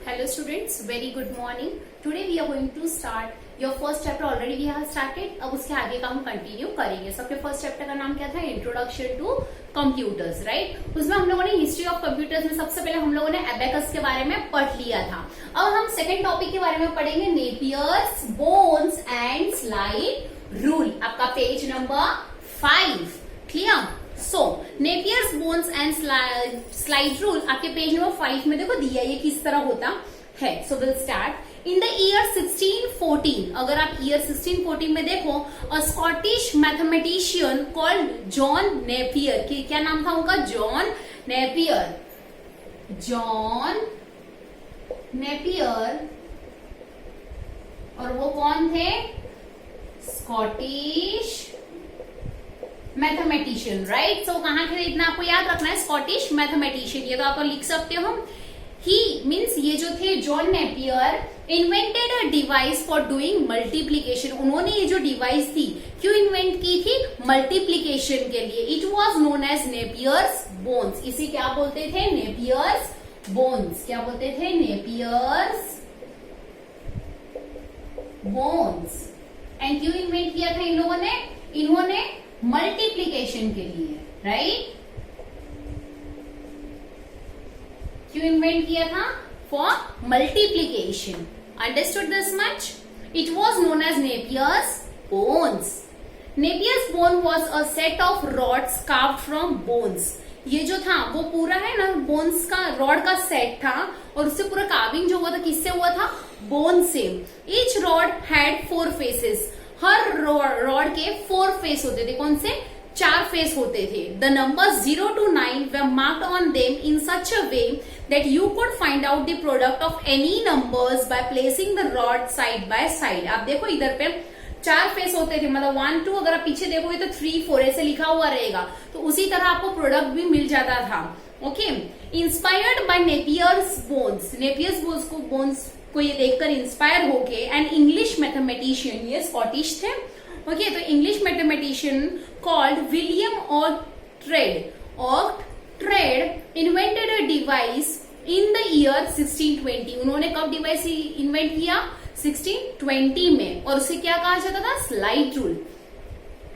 Hello students, very good morning. Today we are going to start your first chapter. Already we have started. अब उसके आगे का हम continue करेंगे. सबके फर्स्ट चैप्टर का नाम क्या था? Introduction to computers, right. उसमें हम लोगों ने हिस्ट्री ऑफ कंप्यूटर्स में सबसे पहले हम लोगों ने एबेकस के बारे में पढ़ लिया था. अब हम सेकेंड टॉपिक के बारे में पढ़ेंगे, Napier's bones and slide rule. आपका page number 5. Clear? So Napier's bones and slide rule आपके पेज नंबर 5 में देखो दिया ये किस तरह होता है. So will start in the year 1614. अगर आप ईयर 1614 में देखो, a Scottish mathematician called John Napier, की क्या नाम था उनका? John Napier. John Napier. और वो कौन थे? Scottish mathematician, right. सो कहां थे इतना आपको याद रखना है, स्कॉटिश मैथमेटिशियन. ये तो आप लिख सकते हो. ही मीन्स ये जो थे John Napier invented a device for doing multiplication. उन्होंने ये जो डिवाइस थी क्यों इन्वेंट की थी? मल्टीप्लीकेशन के लिए. It was known as Napier's bones. इसे क्या बोलते थे? Napier's bones. क्या बोलते थे? Napier's bones. एंड क्यों इन्वेंट किया था इन लोगों ने? इन्होंने मल्टीप्लीकेशन के लिए, राइट. क्यों इन्वेंट किया था? For multiplication. Understood this much? It was known as Napier's bones. Napier's bone was a set of rods carved from bones. ये जो था वो पूरा है ना, बोन्स का रॉड का सेट था और उससे पूरा कार्विंग जो हुआ था किससे हुआ था? बोन से. Each rod had 4 faces. Her rod के 4 फेस होते थे. कौन से? 4 फेस होते थे. The numbers 0 to 9 were marked on them in such a way that you could find out the product of any numbers by placing the rod side by side. आप देखो इधर पे 4 फेस होते थे, मतलब 1 2. अगर आप पीछे देखोगे तो 3 4 ऐसे लिखा हुआ रहेगा. तो उसी तरह आपको प्रोडक्ट भी मिल जाता था. Okay. Inspired by Napier's bones. Napier's bones को ये देखकर इंस्पायर होके एंड इंग्लिश मैथमेटिशियन, ये स्कॉटिश थे. ओके. तो English mathematician called William Oughtred invented a device in the year 1620. उन्होंने कब डिवाइस इन्वेंट किया? 1620 में. और उसे क्या कहा जाता था? Slide rule.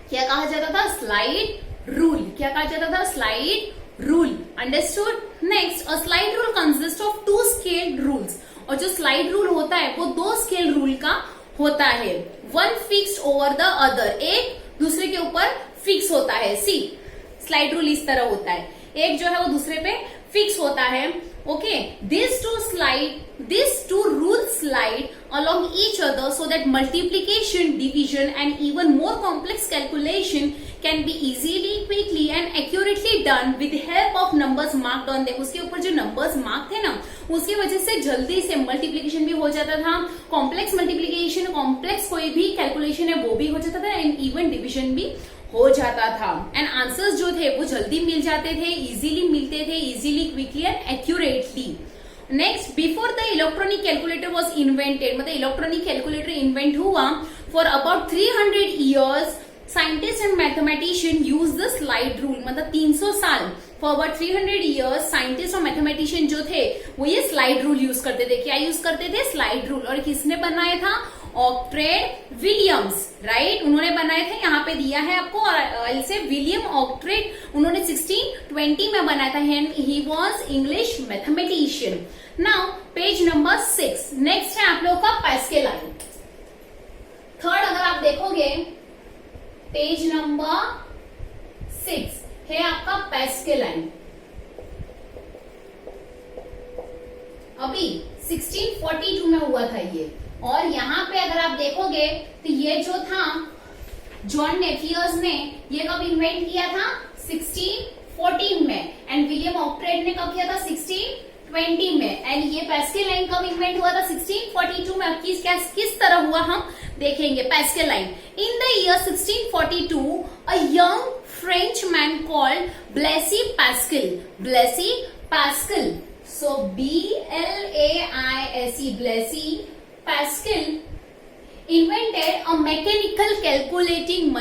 क्या कहा जाता था? Slide rule. क्या कहा जाता था? Slide rule. Understood? Next, a slide rule consist of 2 scaled rules. और जो स्लाइड रूल होता है वो 2 स्केल रूल का होता है. One fixed over the other. एक दूसरे के ऊपर फिक्स होता है. सी, स्लाइड रूल इस तरह होता है, एक जो है वो दूसरे पे फिक्स होता है. Okay. This two rule slide along each other so that multiplication, division and even more complex calculation can be easily, quickly and accurately done with help of numbers marked on them. उसके ऊपर जो numbers mark थे ना, उसकी वजह से जल्दी से मल्टीप्लीकेशन भी हो जाता था, कॉम्प्लेक्स मल्टीप्लीकेशन, कॉम्प्लेक्स कोई भी कैलकुलेशन है वो भी हो जाता था, एंड इवन डिविजन भी हो जाता था. एंड आंसर्स जो थे वो जल्दी मिल जाते थे, इजीली मिलते थे, easily, quickly and accurately. Next, before the electronic calculator was invented, मतलब इलेक्ट्रॉनिक कैलकुलेटर इन्वेंट हुआ, for about 300 years scientist and mathematician use the slide rule. मतलब 300 साल, फॉर अबाउट 300 ईयर्स साइंटिस्ट और मैथमेटिशियन जो थे वो ये स्लाइड रूल यूज करते थे. क्या यूज करते थे? Slide rule. और किसने बनाया था? ऑक्ट्रेड विलियम्स, राइट. उन्होंने बनाए थे. यहाँ पे दिया है आपको, और से विलियम ऑक्ट्रेड, उन्होंने 1620 में बनाया था. He was English mathematician. Now page number 6. Next है आप लोगों का पास्कल लाइन. थर्ड अगर आप देखोगे पेज नंबर 6 है आपका पास्कल लाइन. अभी 1642 में हुआ था ये. और यहाँ पे अगर आप देखोगे तो ये जो था जॉन नेपियर्स ने ये कब इन्वेंट किया था? 1614 में. एंड विलियम ऑक्ट्रेड ने कब किया था? 1620 में. एंड ये पास्कल लाइन कब इन्वेंट हुआ था? 1642 में. अब किस तरह हुआ हम देखेंगे. Pascaline. In the year 1642 a young French man called Blaise Pascal. Blaise Pascal. So BLAISE, Blaise Pascal invented a mechanical calculating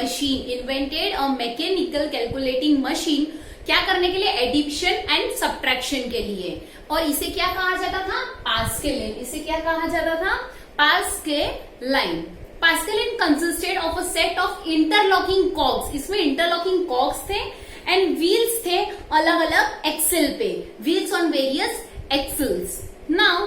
machine. क्या करने के लिए? एडिशन एंड सब्ट्रैक्शन के लिए। और इसे क्या कहा जाता था? पास्कल। इसे क्या कहा जाता था? Pascal. Pascal consisted of a set of interlocking cogs. इसमें इंटरलॉकिंग कॉग्स थे एंड व्हील्स थे अलग अलग एक्सेल पे, wheels on various axles. Now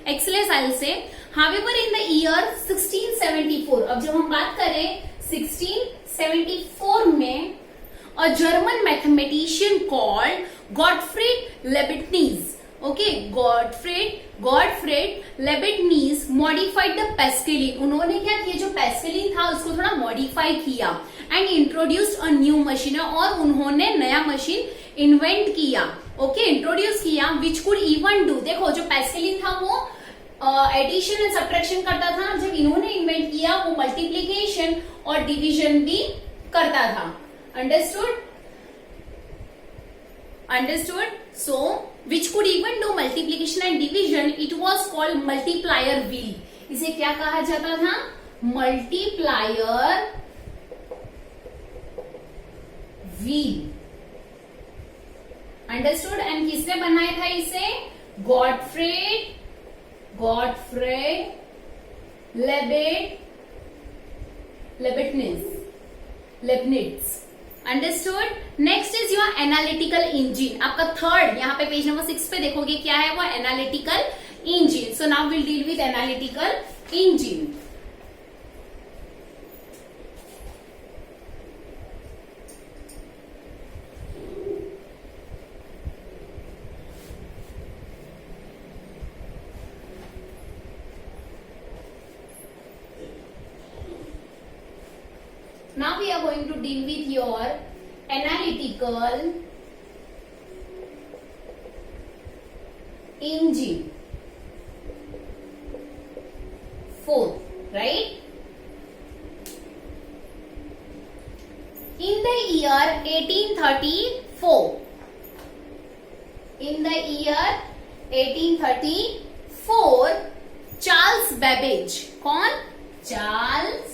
axle I will say, however in the year 1674, अब जब हम बात करें 1674 में, a German mathematician called Gottfried Leibniz, okay, Gottfried Leibniz modified the Pascaline. उन्होंने क्या किया? जो पैस्कलिन था उसको थोड़ा मॉडिफाई किया and introduced a new machine, और उन्होंने नया मशीन इन्वेंट किया, ओके, इंट्रोड्यूस किया, विच कुड इवन डू, देखो जो पैस्कलिन था वो एडिशन एंड सब्ट्रैक्शन करता था, जब इन्होंने इन्वेंट किया वो मल्टीप्लीकेशन और डिवीजन भी करता था। Understood? So which could even do multiplication and division, it was called multiplier wheel. इसे क्या कहा जाता था? Multiplier wheel. अंडरस्टूड? एंड किसने बनाया था इसे? Gottfried Leibniz. Understood? Next is your analytical engine. आपका थर्ड, यहाँ पे पेज नंबर 6 पे देखोगे क्या है वो? Analytical engine. So now will deal with analytical engine. Now we are going to deal with your analytical engine. 4, right? In the year 1834, Charles Babbage, कौन? Charles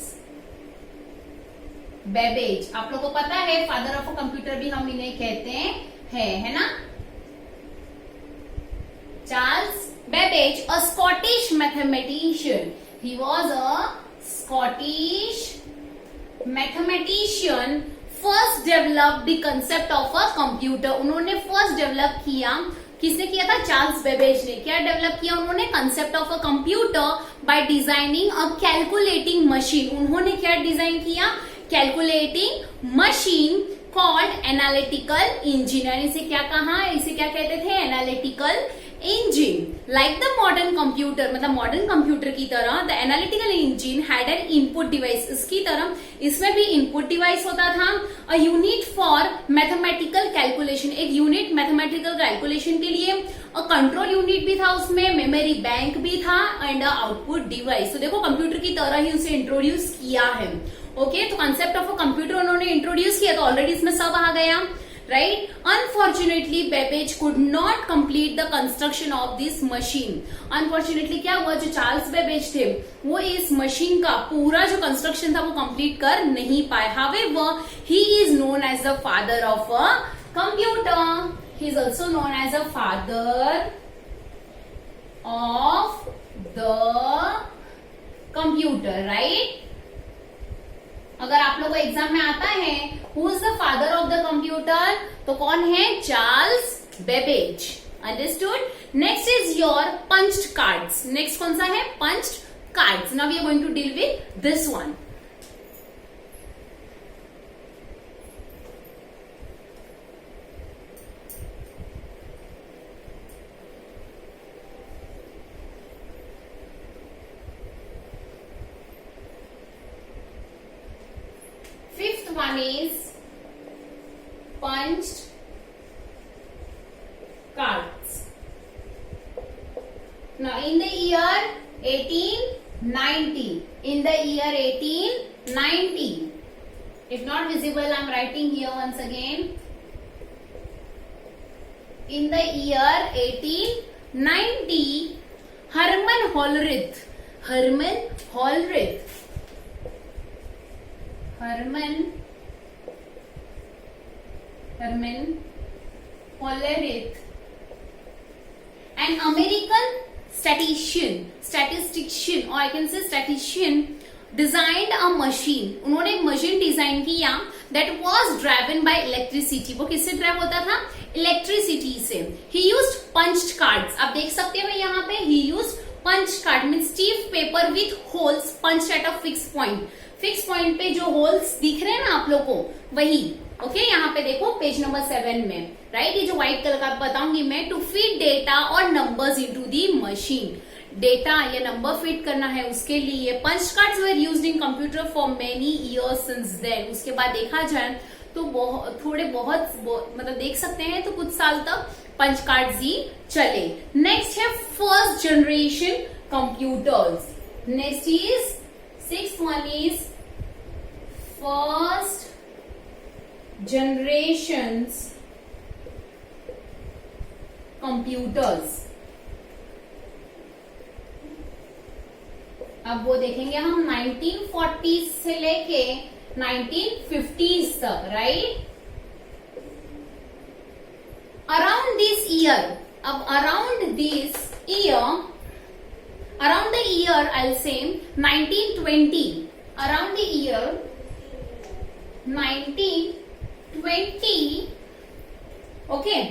Babbage. आप लोगों को पता है फादर ऑफ कंप्यूटर भी हम इन्हें कहते हैं, है ना? Charles Babbage, a Scottish mathematician, he was a Scottish mathematician, first develop the concept of a computer. उन्होंने फर्स्ट डेवलप किया, किसने किया था? चार्ल्स बेबेज ने। क्या डेवलप किया उन्होंने? Concept of a computer by designing a calculating machine. उन्होंने क्या डिजाइन किया? Calculating machine called analytical engine. इसे क्या कहा? इसे क्या कहते थे? Analytical engine. Like the modern computer, मतलब मॉडर्न कंप्यूटर की तरह the analytical engine had an input device. इसकी तरह इसमें भी इनपुट डिवाइस होता था। A unit for mathematical calculation, एक यूनिट मैथमेटिकल कैलकुलेशन के लिए। अ कंट्रोल यूनिट भी था उसमें, मेमोरी बैंक भी था एंड आउटपुट डिवाइस। तो देखो कंप्यूटर की तरह ही उसे इंट्रोड्यूस किया है। ओके, तो कंसेप्ट ऑफ अ कंप्यूटर उन्होंने इंट्रोड्यूस किया, तो ऑलरेडी इसमें सब आ गया, right? Unfortunately Babbage could not complete the construction of this machine. Unfortunately क्या हुआ? जो चार्ल्स बेबेज थे वो इस मशीन का पूरा जो कंस्ट्रक्शन था वो कंप्लीट कर नहीं पाए। However he is known as the father of a computer. He is also known as a father of the computer, right? अगर आप लोगों को एग्जाम में आता है who is the father of the computer, तो कौन है? Charles Babbage. Understood? Next is your punched cards. Next कौन सा है? Punched cards. Now we are going to deal with this one. One is punched cards. Now in the year 1890, if not visible, I am writing here once again. In the year 1890, Hermann Hollerith Hermann Hollerith, an American statistician or I can say statistician, designed a machine. उन्होंने एक machine design किया that was driven by electricity. वो किससे drive होता था? Electricity से. He used punched cards. आप देख सकते हो यहाँ पे he used punched card means stiff paper with holes punched at a fixed point. Fix point पे जो होल्स दिख रहे हैं ना आप लोग को, वही. ओके यहाँ पे देखो पेज नंबर 7 में, राइट. ये जो व्हाइट कलर का बताऊंगी मैं, टू फीड डेटा और numbers into the machine. Data या नंबर फिट करना है उसके लिए. Punch cards were used in computer for many years since then. उसके बाद देखा जाए तो थोड़े बहुत मतलब देख सकते हैं तो कुछ साल तक पंच कार्ड्स ही चले. नेक्स्ट है first generation computers. Next is 6th one is first generations computers. अब वो देखेंगे हम 1940s से लेके 1950s तक, राइट. अराउंड दिस ईयर, अब around this year, around the year I'll say 1920, around the year 1920, okay,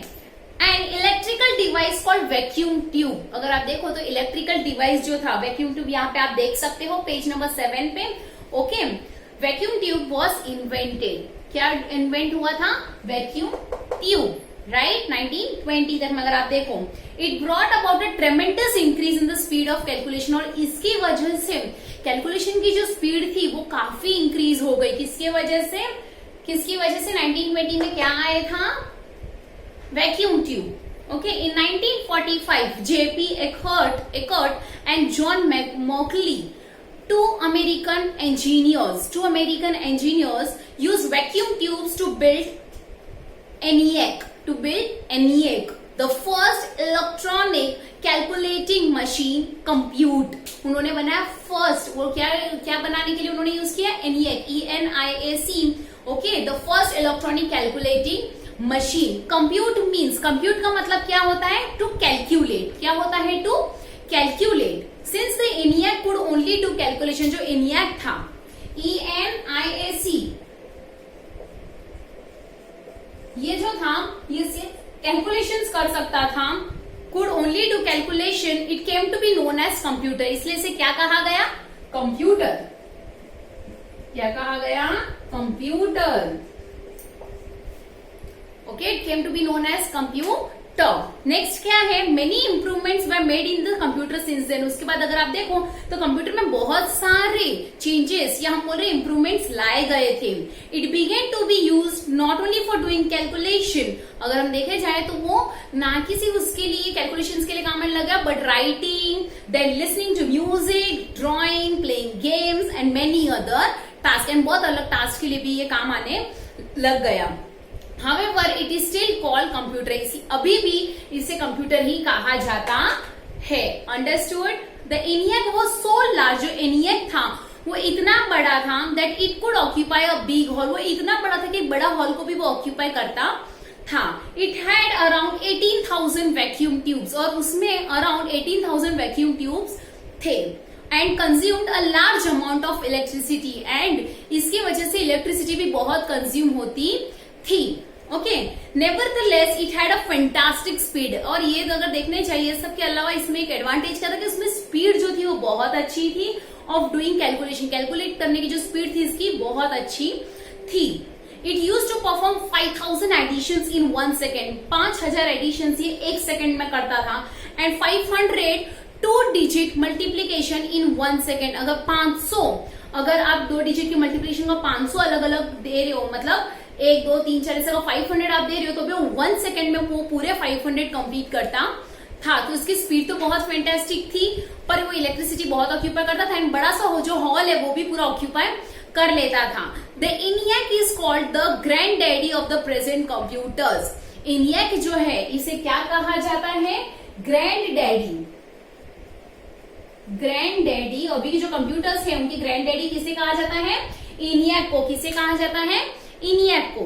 an electrical device called vacuum tube. अगर आप देखो तो इलेक्ट्रिकल डिवाइस जो था वैक्यूम ट्यूब, यहाँ पे आप देख सकते हो पेज नंबर 7 पे. Okay, vacuum tube was invented. क्या इन्वेंट हुआ था? Vacuum tube, right. 1920 तक में अगर आप देखो, it brought about a ट्रेमेंडस increase in the speed of calculation. और इसकी वजह से कैलकुलेशन की जो स्पीड थी वो काफी इंक्रीज हो गई. किसकी वजह से 1920 में क्या आया था? Vacuum tube. Okay, in 1945 JP Eckert and John मॉकली, two American engineers used vacuum tubes to build ENIAC, the first electronic calculating machine compute. उन्होंने बनाया फर्स्ट. वो क्या बनाने के लिए उन्होंने यूज किया? ENIAC, ENIAC. Okay, the first electronic calculating machine. Compute means, compute का मतलब क्या होता है? To calculate. क्या होता है? To calculate. Since the ENIAC could only do calculation, जो ENIAC था, ENIAC, ये जो था ये कैलकुलेशंस कर सकता था. could only do calculation, it came to be known as computer. इसलिए इसे क्या कहा गया? कंप्यूटर. क्या कहा गया? Computer. Okay, it came to be known as computer. Next क्या है? Many improvements were made in the computer since then. उसके बाद अगर आप देखो तो कंप्यूटर में बहुत सारे चेंजेस या हम बोल रहे इंप्रूवमेंट्स लाए गए थे. It began to be used not only for doing calculation. अगर हम देखे जाए तो वो ना किसी उसके लिए कैलकुलेशंस के लिए काम आने लगा, but writing, then listening to music, drawing, playing games and many other task. And बहुत अलग टास्क के लिए भी ये काम आने लग गया. However, it is still called computer. अभी भी इसे कंप्यूटर ही कहा जाता है. Understood? The ENIAC was so large. जो ENIAC था वो इतना बड़ा था that it could occupy a big hall. वो इतना बड़ा था कि बड़ा हॉल को भी वो ऑक्यूपाई करता था. It had around 18,000 vacuum tubes. और उसमें around 18,000 vacuum tubes थे. And consumed a large amount of electricity. And इसकी वजह से इलेक्ट्रिसिटी भी बहुत कंज्यूम होती थी. Okay, nevertheless it had a fantastic speed. और ये अगर देखने चाहिए सबके अलावा इसमें एक एडवांटेज क्या था कि उसमें स्पीड जो थी वो बहुत अच्छी थी ऑफ डूइंग कैलकुलेशन. कैलकुलेट करने की जो स्पीड थी इसकी बहुत अच्छी थी. It use to perform 5,000 additions in 1 second. 5,000 additions ये 1 सेकेंड में करता था. And 500 2 digit multiplication in 1 second. अगर 500, अगर आप 2 डिजिट की मल्टीप्लीकेशन को 500 अलग अलग दे रहे हो, मतलब 1 2 3 4 ऐसे 500 आप दे रहे हो, तो भी 1 सेकेंड में वो पूरे 500 कंप्लीट करता था. तो इसकी स्पीड तो बहुत फैंटास्टिक थी, पर वो इलेक्ट्रिसिटी बहुत ऑक्यूपाई करता था. एंड बड़ा सा जो हॉल है वो भी पूरा ऑक्यूपाई कर लेता था. The ENIAC is called the grand daddy of the present computers. ENIAC जो है इसे क्या कहा जाता है? Grand daddy. Grand daddy. अभी के जो कंप्यूटर्स है उनकी ग्रैंड डैडी किसे कहा जाता है? ENIAC को. किसे कहा जाता है? ENIAC को.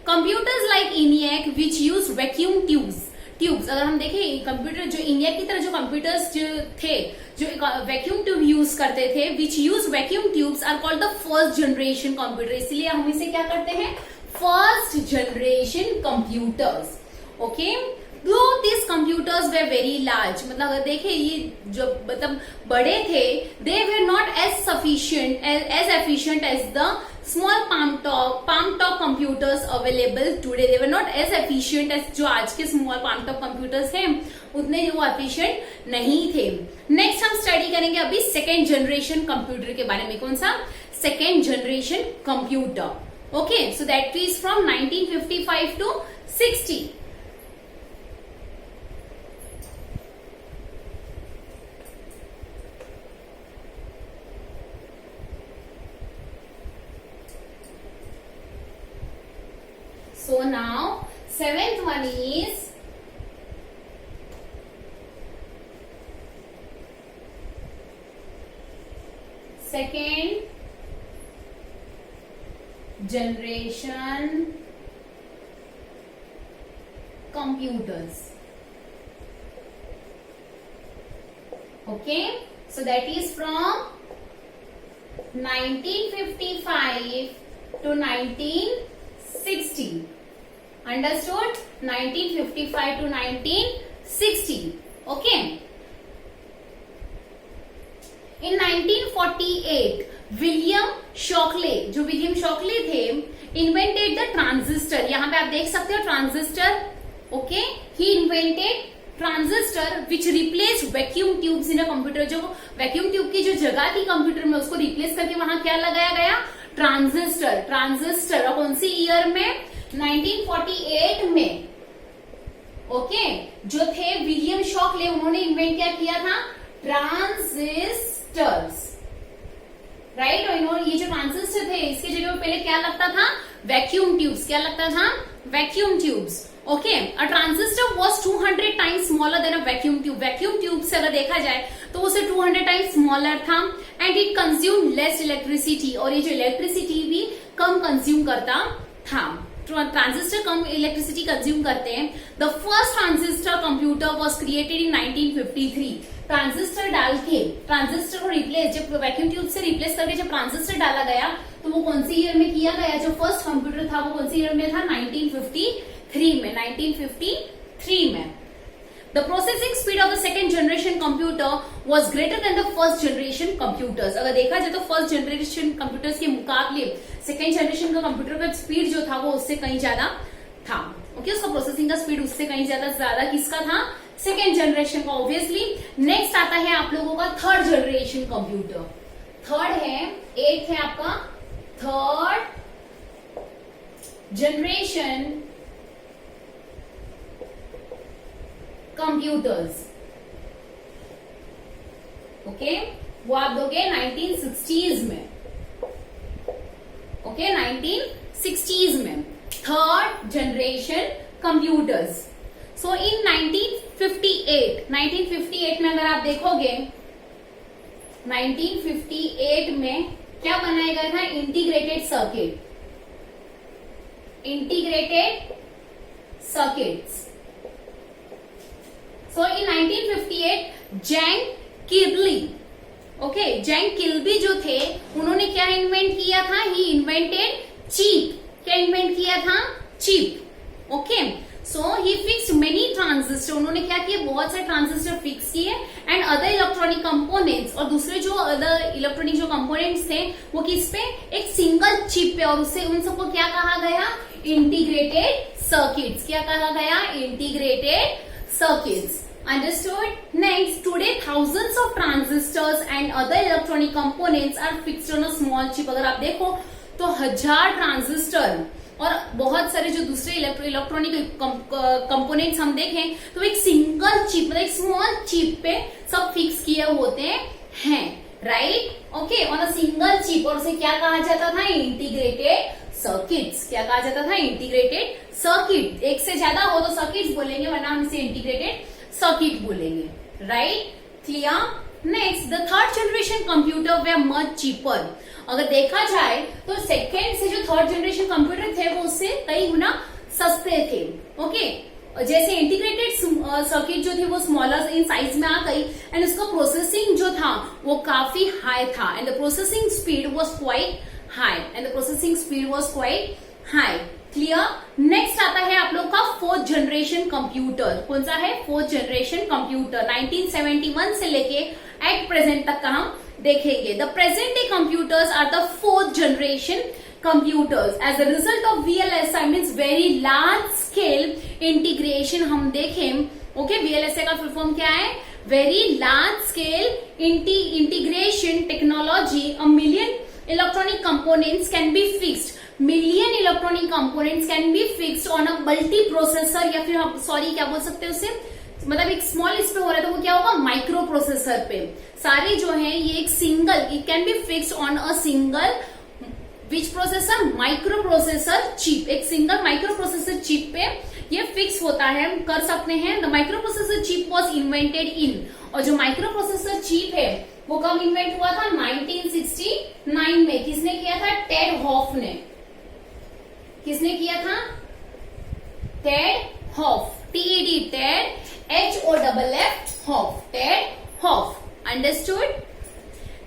कंप्यूटर्स लाइक ENIAC विच यूज वैक्यूम ट्यूब्स, अगर हम देखें कंप्यूटर जो ENIAC की तरह जो कंप्यूटर्स जो थे जो वैक्यूम ट्यूब यूज करते थे, which use vacuum tubes are called the first generation computer, इसलिए हम इसे क्या करते हैं, first generation computers. Okay, though this computers were very large, मतलब अगर देखें ये जो मतलब बड़े थे, they were not as sufficient as efficient as the small palm top computers available today, they were not as efficient as जो आज के स्मॉल palm top computers हैं उतने वो एफिशिएंट नहीं थे। नेक्स्ट हम स्टडी करेंगे अभी सेकेंड जनरेशन कंप्यूटर के बारे में। कौन सा? Second generation computer. Okay, so that is from 1955 to 60। So now seventh one is second generation computers. Okay, so that is from 1955 to 1960. Understood? 1955 to 1960. Okay. In 1948, William Shockley, जो William Shockley थे, invented the transistor. यहां पे आप देख सकते हो transistor. Okay, he invented transistor which replace vacuum tubes in a computer. जो vacuum tube की जो जगह थी कंप्यूटर में उसको रिप्लेस करके वहां क्या लगाया गया? ट्रांजिस्टर। ट्रांजिस्टर और कौन सी ईयर में? 1948 में। ओके, जो थे विलियम शॉकले, उन्होंने इन्वेंट क्या किया था? Transistors, right. और ये जो ट्रांजिस्टर थे इसके जगह पे पहले क्या लगता था? Vacuum tubes. क्या लगता था? Vacuum tubes. Okay, a transistor was 200 times smaller than a vacuum tube. Vacuum tube से अगर देखा जाए तो उसे 200 टाइम्स स्मॉलर था and it consume less electricity, और ये जो इलेक्ट्रिसिटी भी कम कंज्यूम करता था। ट्रांजिस्टर कम इलेक्ट्रिसिटी कंज्यूम करते हैं। The first transistor computer was created in 1953। Transistor डाल के ट्रांजिस्टर को रिप्लेस, जब वैक्यूम ट्यूब से रिप्लेस करके जब ट्रांजिस्टर डाला गया तो वो कौन सी ईयर में किया गया? जो फर्स्ट कंप्यूटर था वो कौन सी ईयर में था? 1953 में। 1953 में। The processing speed of the second generation computer was greater than the first generation computers। अगर देखा जाए तो फर्स्ट जनरेशन कंप्यूटर्स के मुकाबले सेकेंड जनरेशन का कंप्यूटर का स्पीड जो था वो उससे कहीं ज्यादा था। ओके, उसका प्रोसेसिंग का स्पीड उससे कहीं ज्यादा किसका था? सेकेंड जनरेशन का, ऑब्वियसली। नेक्स्ट आता है आप लोगों का थर्ड जनरेशन कंप्यूटर। थर्ड है, एक है आपका थर्ड जनरेशन कंप्यूटर्स। ओके, वो आप दोगे 1960s में। ओके, 1960s में थर्ड जनरेशन कंप्यूटर्स। सो इन 1958 में अगर आप देखोगे 1958 में क्या बनाया गया था? Integrated circuits. So in 1958 Jack Kilby, okay, Jack Kilby जो थे उन्होंने क्या इन्वेंट किया था? He invented chip. क्या इन्वेंट किया था? Chip. Okay, so he fixed many transistor. उन्होंने क्या किया? बहुत सारे ट्रांजिस्टर फिक्स किए एंड अदर इलेक्ट्रॉनिक कंपोनेंट्स, और दूसरे जो अदर इलेक्ट्रॉनिक जो कंपोनेंट्स थे वो किस पे? एक सिंगल चिप पे, और उससे उन सबको क्या कहा गया? Integrated circuits. क्या कहा गया? Integrated circuits. Understood? Next, today thousands of transistors and other electronic components are fixed on a small chip। अगर आप देखो तो 1000 ट्रांजिस्टर और बहुत सारे जो दूसरे इलेक्ट्रॉनिक कंपोनेंट्स हम देखें तो एक सिंगल चिप, मतलब एक स्मॉल चिप पे सब फिक्स किए होते हैं, right. Okay, on a single chip, और उसे क्या कहा जाता था? Integrated circuits. क्या कहा जाता था? Integrated circuit. एक से ज्यादा हो तो सर्किट्स बोलेंगे, वरना हम इसे इंटीग्रेटेड सर्किट बोलेंगे, right. Clear? Next the third generation computer way much cheaper. अगर देखा जाए तो सेकेंड से जो थर्ड जनरेशन कंप्यूटर थे वो उससे कई गुना सस्ते थे। ओके, जैसे इंटीग्रेटेड सर्किट जो थे वो स्मॉलर इन साइज में आ गई एंड उसका प्रोसेसिंग जो था वो काफी हाई था and the processing speed was quite high. Clear. Next आता है आप लोग का फोर्थ जनरेशन कंप्यूटर। कौन सा है? Fourth generation computer. 1971 से लेके एट प्रेजेंट तक का हम देखेंगे। The present day computers are the fourth generation computers as a result of VLSI means very large scale integration हम देखें। ओके, VLSI का फुल फॉर्म क्या है? Very large scale integration technology, a million electronic components can be fixed, million electronic components can be fixed on a multiprocessor या फिर हम क्या बोल सकते हैं उसे, मतलब एक स्मॉल इस पे हो रहा है तो वो क्या होगा? माइक्रो प्रोसेसर पे। सारे जो है ये एक single, it can be fixed on a single which processor? Micro processor chip. एक सिंगल माइक्रो प्रोसेसर चिप पे ये फिक्स होता है, कर सकते हैं। The micro processor chip was invented in, और जो माइक्रो प्रोसेसर चिप है वो कब इन्वेंट हुआ था? 1969 में। किसने किया था? टेड हॉफ ने। किसने किया था? Ted Hoff, TED, Ted, HOFF, Hoff, Ted Hoff. Understood?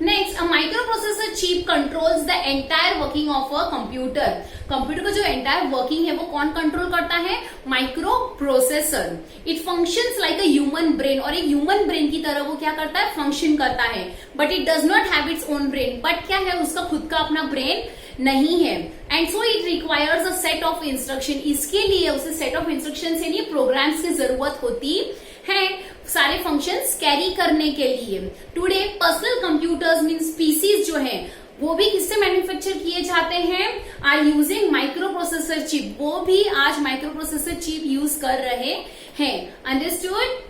Next, a microprocessor chip controls the entire working of a computer. Computer का जो एंटायर वर्किंग है वो कौन कंट्रोल करता है? Micro processor. It functions like a human brain, और एक human brain की तरह वो क्या करता है? फंक्शन करता है। But it does not have its own brain. But क्या है? उसका खुद का अपना ब्रेन नहीं है। And so it requires a set of instruction. इसके लिए उसे सेट ऑफ इंस्ट्रक्शन से नहीं, प्रोग्राम्स की जरूरत होती है सारे फंक्शंस कैरी करने के लिए। Today personal computers means PCs जो है वो भी किससे मैन्युफैक्चर किए जाते हैं? Are using microprocessor chip. वो भी आज माइक्रो प्रोसेसर चिप यूज कर रहे हैं। अंडरस्टूड?